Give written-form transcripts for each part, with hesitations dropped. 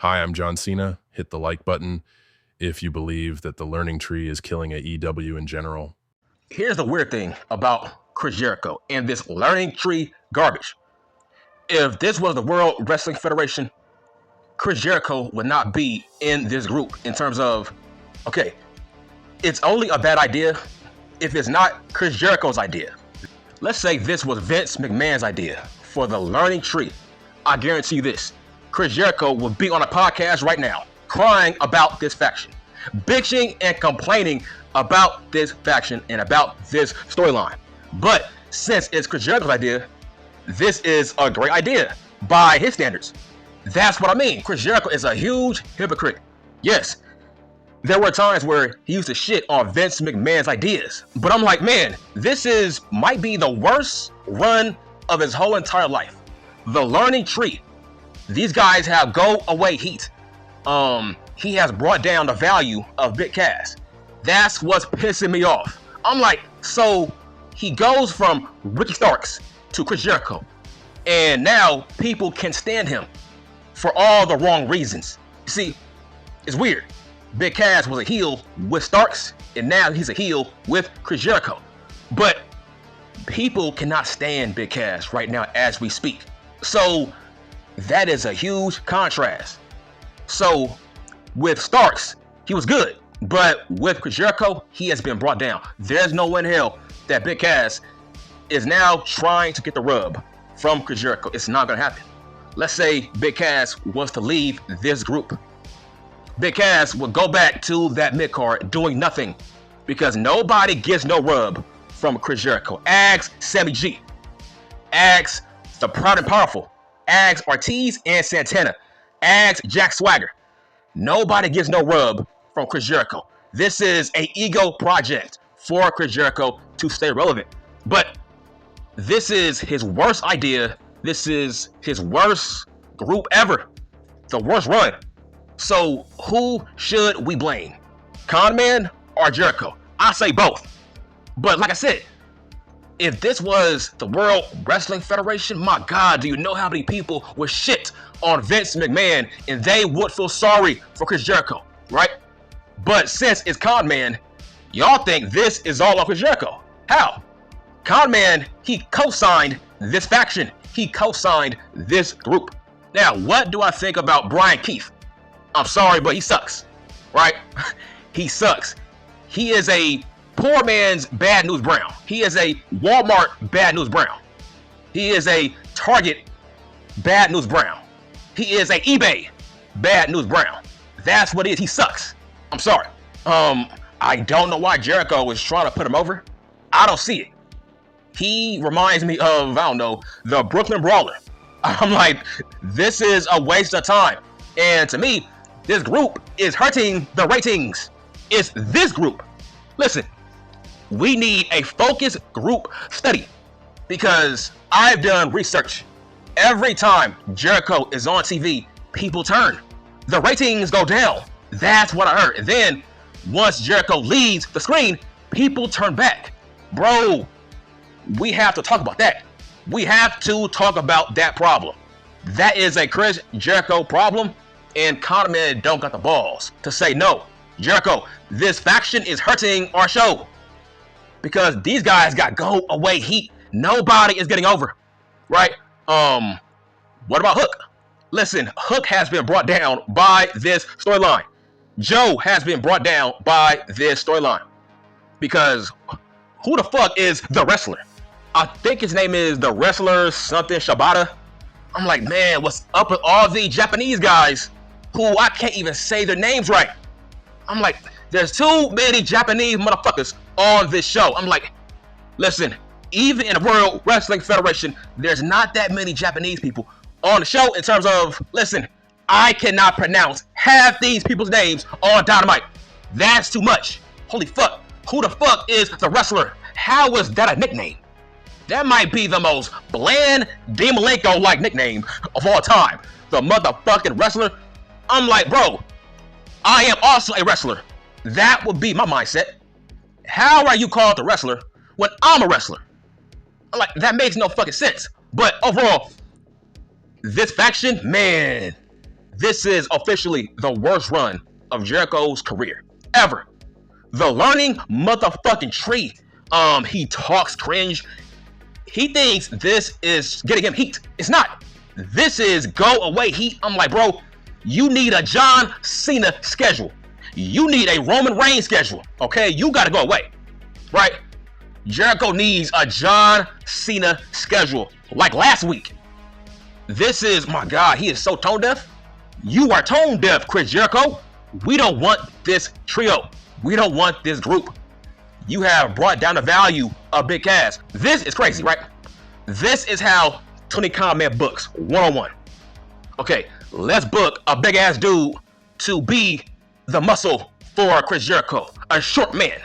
Hi, I'm John Cena. Hit the like button if you believe that the learning tree is killing AEW in general. Here's the weird thing about Chris Jericho and this learning tree garbage. If this was the World Wrestling Federation, Chris Jericho would not be in this group in terms of, okay, it's only a bad idea if it's not Chris Jericho's idea. Let's say this was Vince McMahon's idea for the learning tree. I guarantee you this, Chris Jericho would be on a podcast right now crying about this faction, bitching and complaining about this faction and about this storyline. But since it's Chris Jericho's idea, this is a great idea by his standards. That's what I mean. Chris Jericho is a huge hypocrite. Yes, there were times where he used to shit on Vince McMahon's ideas, but I'm like, man, this might be the worst run of his whole entire life. The learning tree. These guys have go away heat. He has brought down the value of Big Cass. That's what's pissing me off. I'm like, so he goes from Ricky Starks to Chris Jericho, and now people can stand him for all the wrong reasons. You see, it's weird. Big Cass was a heel with Starks, and now he's a heel with Chris Jericho. But people cannot stand Big Cass right now as we speak. So that is a huge contrast. So with Starks, he was good, but with Chris Jericho, he has been brought down. There's no way in hell that Big Cass is now trying to get the rub from Chris Jericho. It's not gonna happen. Let's say Big Cass was to leave this group. Big Cass would go back to that mid-card doing nothing because nobody gets no rub from Chris Jericho. Ask Sammy G. Ask the Proud and Powerful. Ask Ortiz and Santana. Ask Jack Swagger. Nobody gets no rub from Chris Jericho. This is an ego project for Chris Jericho to stay relevant. But this is his worst idea. This is his worst group ever. The worst run. So who should we blame? Con Man or Jericho? I say both. But like I said, if this was the World Wrestling Federation, my God, do you know how many people would shit on Vince McMahon and they would feel sorry for Chris Jericho, right? But since it's Con Man, y'all think this is all on Chris Jericho. How? Con Man, he co-signed this faction. He co-signed this group. Now, what do I think about Brian Keith? I'm sorry, but he sucks, right? He sucks. He is a poor man's Bad News Brown. He is a Walmart Bad News Brown. He is a Target Bad News Brown. He is a eBay Bad News Brown. That's what it is. He sucks. I'm sorry. I don't know why Jericho is trying to put him over. I don't see it. He reminds me of, I don't know, the Brooklyn Brawler. I'm like, this is a waste of time. And to me, this group is hurting the ratings. It's this group. Listen, we need a focused group study because I've done research. Every time Jericho is on TV, people turn. The ratings go down. That's what I heard. And then once Jericho leaves the screen, people turn back. Bro, we have to talk about that. We have to talk about that problem. That is a Chris Jericho problem, and Con Man don't got the balls to say no. Jericho, this faction is hurting our show because these guys got go away heat. Nobody is getting over, right? What about Hook? Listen, Hook has been brought down by this storyline. Joe has been brought down by this storyline because who the fuck is the wrestler? I think his name is the wrestler something Shibata. I'm like, man, what's up with all the Japanese guys who I can't even say their names right? I'm like, there's too many Japanese motherfuckers on this show. I'm like, listen, even in the World Wrestling Federation, there's not that many Japanese people on the show in terms of, listen, I cannot pronounce half these people's names on Dynamite. That's too much. Holy fuck. Who the fuck is the wrestler? How is that a nickname? That might be the most bland Malenko-like nickname of all time. The motherfucking wrestler. I'm like, bro, I am also a wrestler. That would be my mindset. How are you called the wrestler when I'm a wrestler? I'm like, that makes no fucking sense. But overall, this faction, man, this is officially the worst run of Jericho's career ever. The learning motherfucking tree. He talks cringe. He thinks this is getting him heat. It's not. This is go away heat. I'm like, bro, you need a John Cena schedule. You need a Roman Reigns schedule. Okay, you gotta go away, right? Jericho needs a John Cena schedule like last week. This is, my God, he is so tone deaf. You are tone deaf, Chris Jericho. We don't want this trio. We don't want this group. You have brought down the value of Big Cass. This is crazy, right? This is how Tony Khan man books one-on-one. Okay, let's book a big ass dude to be the muscle for Chris Jericho, a short man.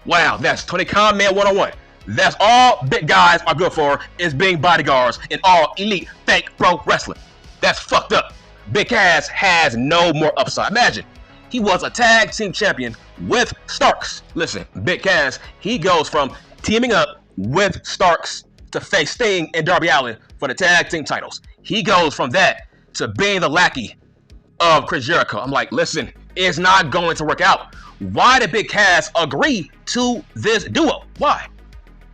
Wow, that's Tony Khan man one-on-one. That's all big guys are good for, is being bodyguards in all elite fake pro wrestling. That's fucked up. Big Cass has no more upside. Imagine, he was a tag team champion with Starks. Listen, Big Cass, he goes from teaming up with Starks to face Sting and Darby Allin for the tag team titles. He goes from that to being the lackey of Chris Jericho. I'm like, listen, it's not going to work out. Why did Big Cass agree to this duo? Why?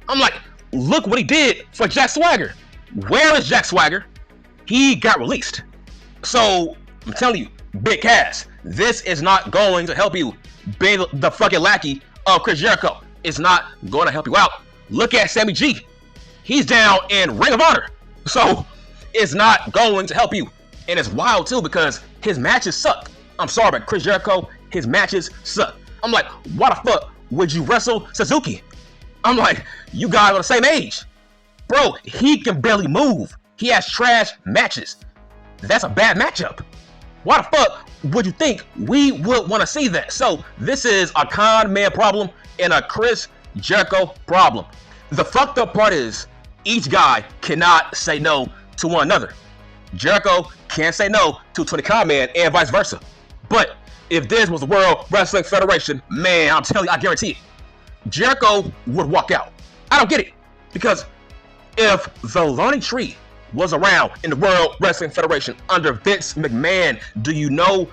I'm like, look what he did for Jack Swagger. Where is Jack Swagger? He got released. So, I'm telling you, Big Cass, this is not going to help you being the fucking lackey of Chris Jericho. It's not going to help you out. Look at Sammy G. He's down in Ring of Honor. So, it's not going to help you. And it's wild too because his matches suck. I'm sorry, but Chris Jericho, his matches suck. I'm like, why the fuck would you wrestle Suzuki? I'm like, you guys are the same age. Bro, he can barely move. He has trash matches. That's a bad matchup. Why the fuck would you think we would want to see that? So this is a con man problem and a Chris Jericho problem. The fucked up part is each guy cannot say no to one another. Jericho can't say no to Tony Khan man and vice versa. But if this was the World Wrestling Federation, man, I'm telling you, I guarantee it, Jericho would walk out. I don't get it. Because if the learning tree was around in the World Wrestling Federation under Vince McMahon, do you know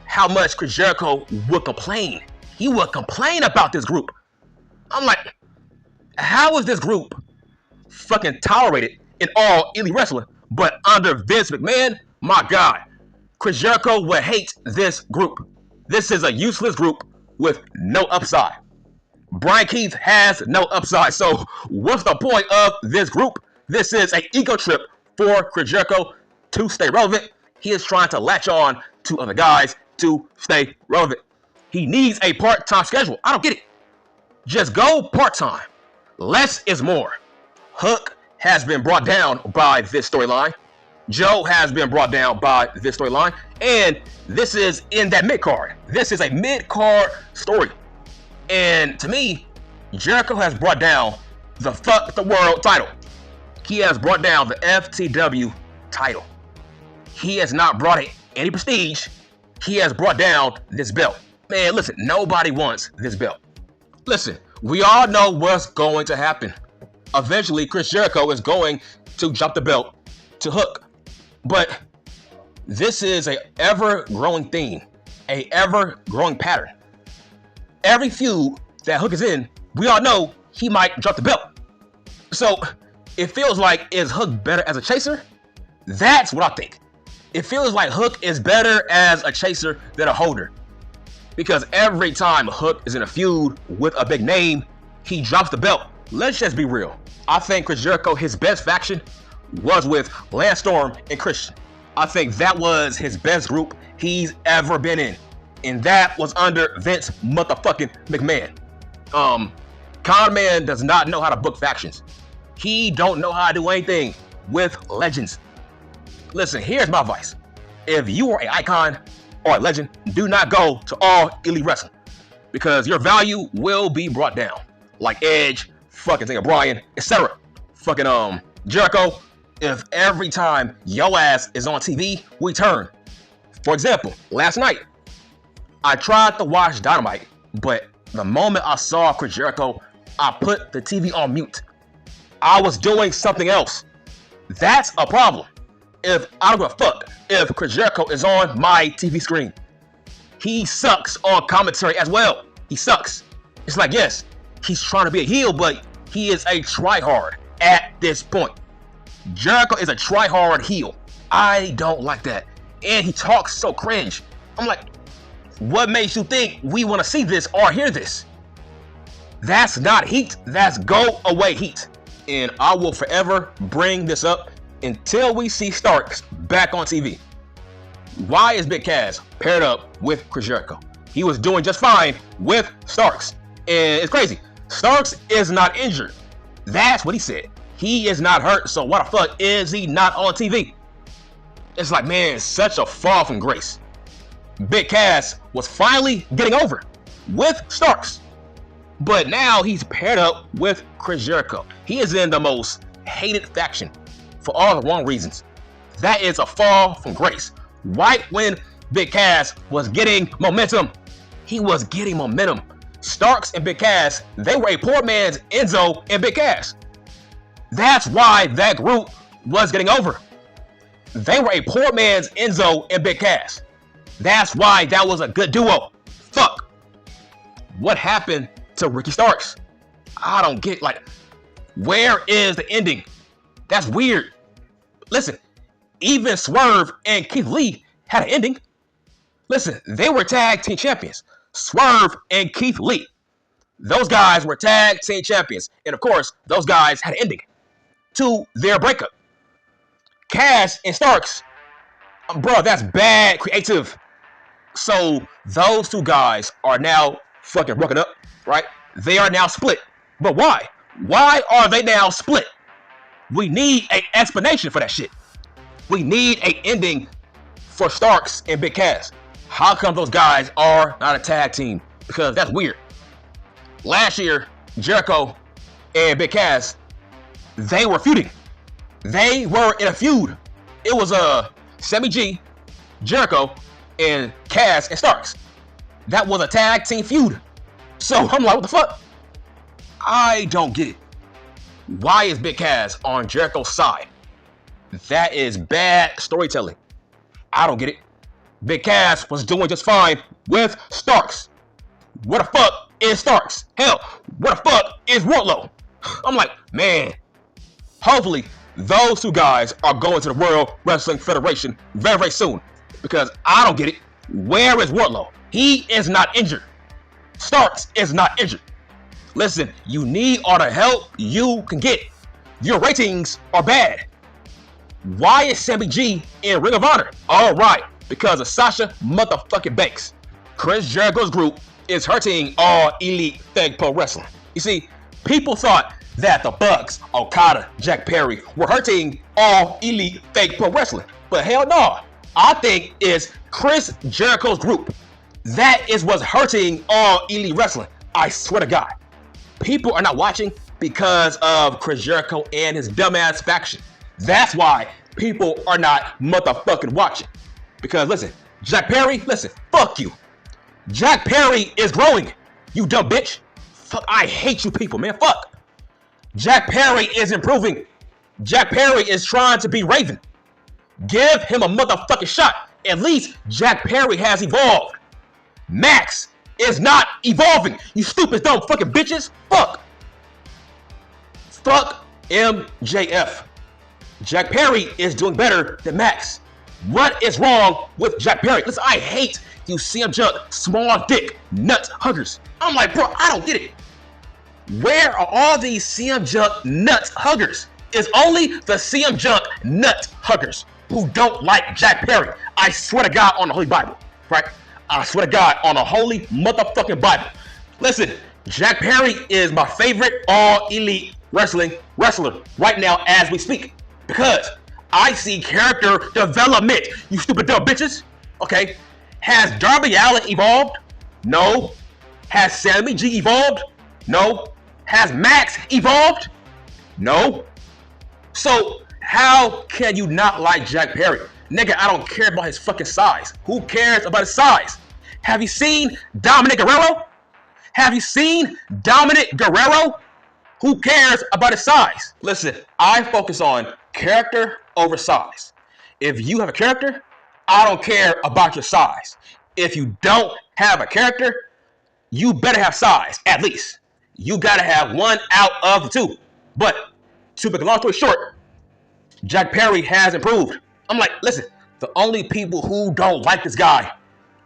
how much Chris Jericho would complain? He would complain about this group. I'm like, how is this group fucking tolerated in all elite wrestling, but under Vince McMahon, my God, Chris Jericho would hate this group. This is a useless group with no upside. Brian Keith has no upside. So what's the point of this group? This is an ego trip for Chris Jericho to stay relevant. He is trying to latch on to other guys to stay relevant. He needs a part-time schedule. I don't get it. Just go part-time. Less is more. Hook has been brought down by this storyline. Joe has been brought down by this storyline. And this is in that mid-card. This is a mid-card story. And to me, Jericho has brought down the Fuck the World title. He has brought down the FTW title. He has not brought any prestige. He has brought down this belt. Man, listen, nobody wants this belt. Listen, we all know what's going to happen. Eventually, Chris Jericho is going to drop the belt to Hook. But this is an ever-growing theme, an ever-growing pattern. Every feud that Hook is in, we all know he might drop the belt. So it feels like, is Hook better as a chaser? That's what I think. It feels like Hook is better as a chaser than a holder. Because every time Hook is in a feud with a big name, he drops the belt. Let's just be real. I think Chris Jericho, his best faction was with Lance Storm and Christian. I think that was his best group he's ever been in. And that was under Vince motherfucking McMahon. Con Man does not know how to book factions. He don't know how to do anything with legends. Listen, here's my advice. If you are an icon or a legend, do not go to all elite wrestling. Because your value will be brought down. Like Edge, fucking Daniel Bryan, etc. Fucking Jericho. If every time your ass is on TV, we turn. For example, last night, I tried to watch Dynamite, but the moment I saw Chris Jericho, I put the TV on mute. I was doing something else. That's a problem. if I don't give a fuck if Chris Jericho is on my TV screen. He sucks on commentary as well. He sucks. It's like, yes, he's trying to be a heel, but he is a tryhard at this point. Jericho is a tryhard heel. I don't like that. And he talks so cringe. I'm like, what makes you think we want to see this or hear this? That's not heat. That's go away heat. And I will forever bring this up until we see Starks back on TV. Why is Big Cass paired up with Chris Jericho? He was doing just fine with Starks. And it's crazy. Starks is not injured. That's what he said. He is not hurt, so why the fuck is he not on TV? It's like, man, such a fall from grace. Big Cass was finally getting over with Starks. But now he's paired up with Chris Jericho. He is in the most hated faction for all the wrong reasons. That is a fall from grace. Right when Big Cass was getting momentum, he was getting momentum. Starks and Big Cass, they were a poor man's Enzo and Big Cass. That's why that group was getting over. They were a poor man's Enzo and Big Cass. That's why that was a good duo. Fuck. What happened to Ricky Starks? I don't get, like, where is the ending? That's weird. Listen, even Swerve and Keith Lee had an ending. Listen, they were tag team champions. Swerve and Keith Lee. Those guys were tag team champions. And of course, those guys had an ending to their breakup. Cass and Starks, bro, that's bad creative. So those two guys are now fucking broken up, right? They are now split. But why? Why are they now split? We need an explanation for that shit. We need an ending for Starks and Big Cass. How come those guys are not a tag team? Because that's weird. Last year, Jericho and Big Cass, they were feuding. They were in a feud. It was Sammy G, Jericho, and Cass and Starks. That was a tag team feud. So I'm like, what the fuck? I don't get it. Why is Big Cass on Jericho's side? That is bad storytelling. I don't get it. Big Cass was doing just fine with Starks. What the fuck is Starks? Hell, what the fuck is Wardlow? I'm like, man, hopefully those two guys are going to the World Wrestling Federation very, very soon. Because I don't get it. Where is Wardlow? He is not injured. Starks is not injured. Listen, you need all the help you can get. Your ratings are bad. Why is Sammy G in Ring of Honor? All right, because of Sasha motherfucking Banks. Chris Jericho's group is hurting All Elite Fake Pro Wrestling. You see, people thought that the Bucks, Okada, Jack Perry were hurting All Elite Fake Pro Wrestling. But hell no. I think it's Chris Jericho's group. That is what's hurting All Elite Wrestling. I swear to God. People are not watching because of Chris Jericho and his dumbass faction. That's why people are not motherfucking watching. Because listen, Jack Perry, listen, fuck you. Jack Perry is growing, you dumb bitch. Fuck, I hate you people, man, fuck. Jack Perry is improving. Jack Perry is trying to be Raven. Give him a motherfucking shot. At least Jack Perry has evolved. Max is not evolving, you stupid dumb fucking bitches. Fuck. Fuck MJF. Jack Perry is doing better than Max. What is wrong with Jack Perry? Listen, I hate you CM Junk small dick nut huggers. I'm like, bro, I don't get it. Where are all these CM Junk nut huggers? It's only the CM Junk nut huggers who don't like Jack Perry. I swear to God on the Holy Bible, right? I swear to God on the Holy motherfucking Bible. Listen, Jack Perry is my favorite All Elite Wrestling wrestler right now as we speak. Because I see character development, you stupid dumb bitches. Okay, has Darby Allin evolved? No. Has Sammy G evolved? No. Has Max evolved? No. So how can you not like Jack Perry? Nigga, I don't care about his fucking size. Who cares about his size? Have you seen Dominic Guerrero? Have you seen Dominic Guerrero? Who cares about his size? Listen, I focus on character over size. If you have a character, I don't care about your size. If you don't have a character, you better have size, at least. You gotta have one out of the two. But to make a long story short, Jack Perry has improved. I'm like, listen, the only people who don't like this guy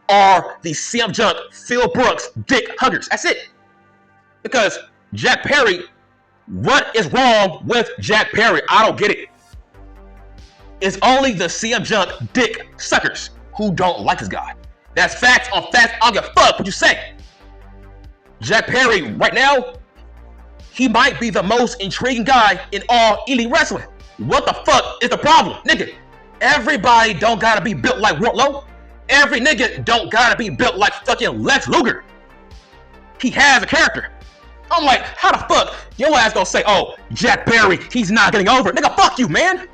are the CM Junk, Phil Brooks, dick huggers. That's it. Because Jack Perry, what is wrong with Jack Perry? I don't get it. It's only the CM Junk dick suckers who don't like this guy. That's facts on facts. I don't give a fuck what you say. Jack Perry, right now, he might be the most intriguing guy in all elite wrestling. What the fuck is the problem? Nigga, everybody don't gotta be built like Wardlow. Every nigga don't gotta be built like fucking Lex Luger. He has a character. I'm like, how the fuck your ass gonna say, oh, Jack Perry, he's not getting over? Nigga, fuck you, man.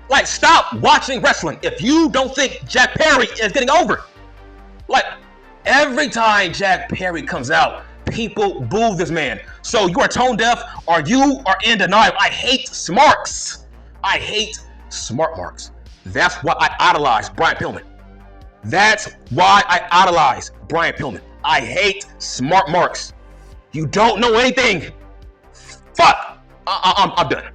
Like, stop watching wrestling if you don't think Jack Perry is getting over. Like, every time Jack Perry comes out, people boo this man. So you are tone deaf or you are in denial. I hate smarks. I hate smart marks. That's why I idolize Brian Pillman. That's why I idolize Brian Pillman. I hate smart marks. You don't know anything. Fuck. I'm done.